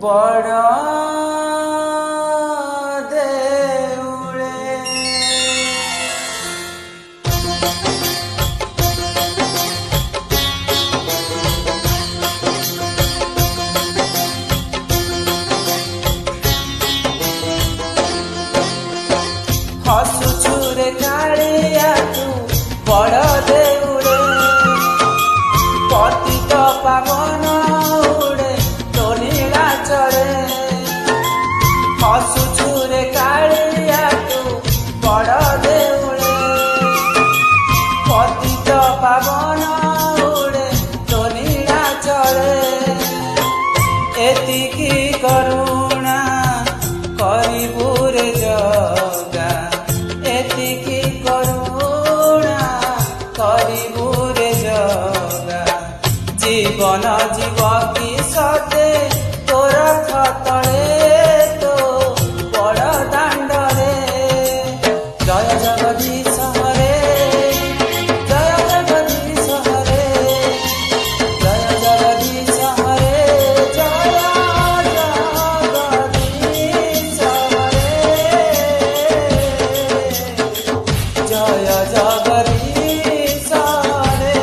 बड़ देउळे हसुछु रे कालिया तू बड़ देउळे पतित पावन उड़े तो नीला चढ़े हसुछु रे कालिया तू बड़ देउळे पतित पावन उड़े तो नीला चढ़े एतिकी करुणा करिबु रे जगा एतिकी करुणा करिबु रे जगा जीवन जीव की सते तोर खतले तो बड़ दांडरे जय जगदीश हरे जय जगदीश हरे जय जगदीश हरे जय जगदीश हरे जय जगदीश हरे।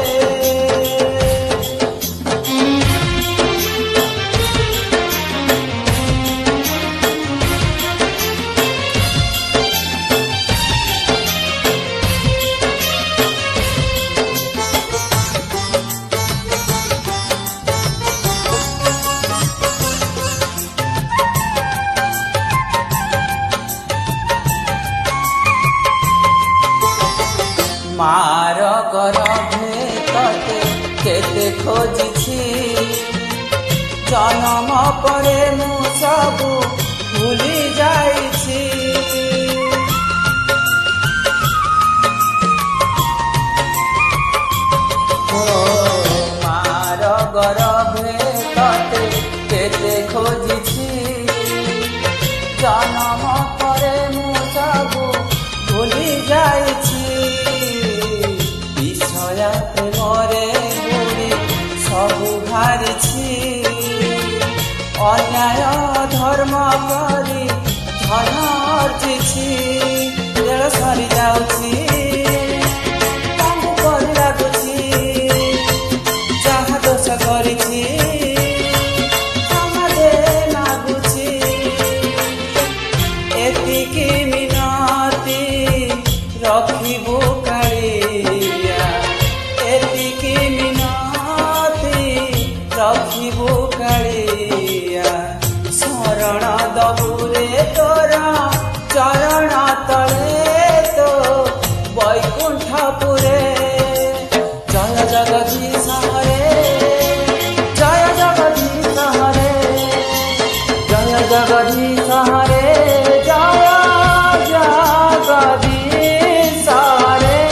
मार गर्भे तते केते खोजिछि जन्म परे मु सबु भूली जाइछि मार गर्भे तते केते खोजिछि जन्म परे मु सबु भूली जाइछि विषया प्रेमरे बुड़ी सबु हारिछि अन्याय धर्म करी धन अर्जिछि बेल सरी जाउछि कामु करि लागुछि जहाँ दोष करिछि समाधे मागुछि एतिकी मिनती रखिबु कालिया एतिकी मिनती रखिबु कालिया शरण दबुरे तोर चरण तले तो वैकुंठपुरे जय जगदीश हरे जय जगदीश हरे जय जगदीश हरे जय जगदीश हरे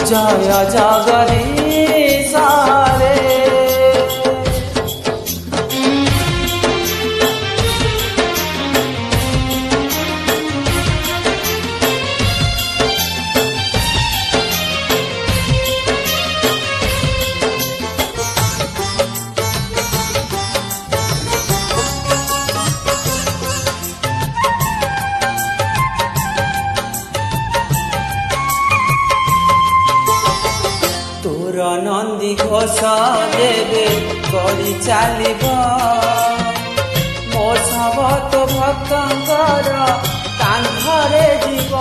जय जगदीश हरे। तोर नंदी घोष देवे गड़ी चलिब मो सबत भक्तंकर कांधरे जीव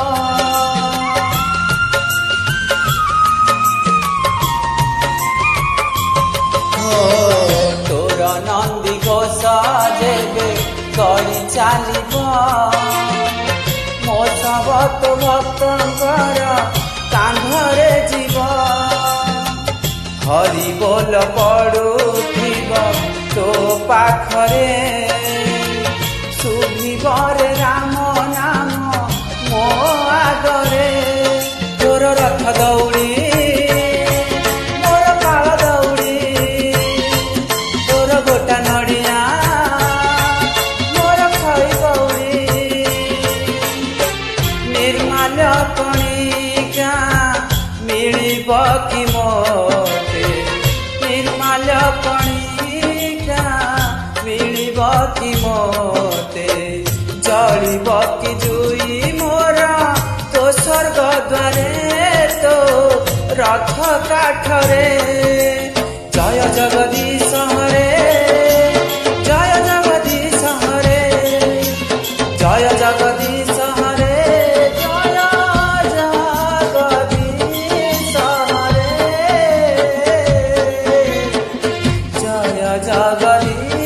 तोर नंदी घोष देवे गड़ी चलिब मो सबत भक्तंकर कांधरे जीव हरि बोल पड़ुथिब तो पाखरे शुभिब रे राम नाम मो आगरे तोर रथ दौड़ी मोर काल दौड़ी तोर गोटा नड़िया मोर खई दौड़ी निर्माल्य कणिका मिलिब कि मोते निर्माल्य कणिका মতে জଳିব কি জুই মোর তো স্বর্গ দ্বারে তো রথ কাঠরে জয় জগদীশ হরে জয় জগদীশ হরে জয় জগদীশ হরে জয় জগদীশ হরে জয় জগদীশ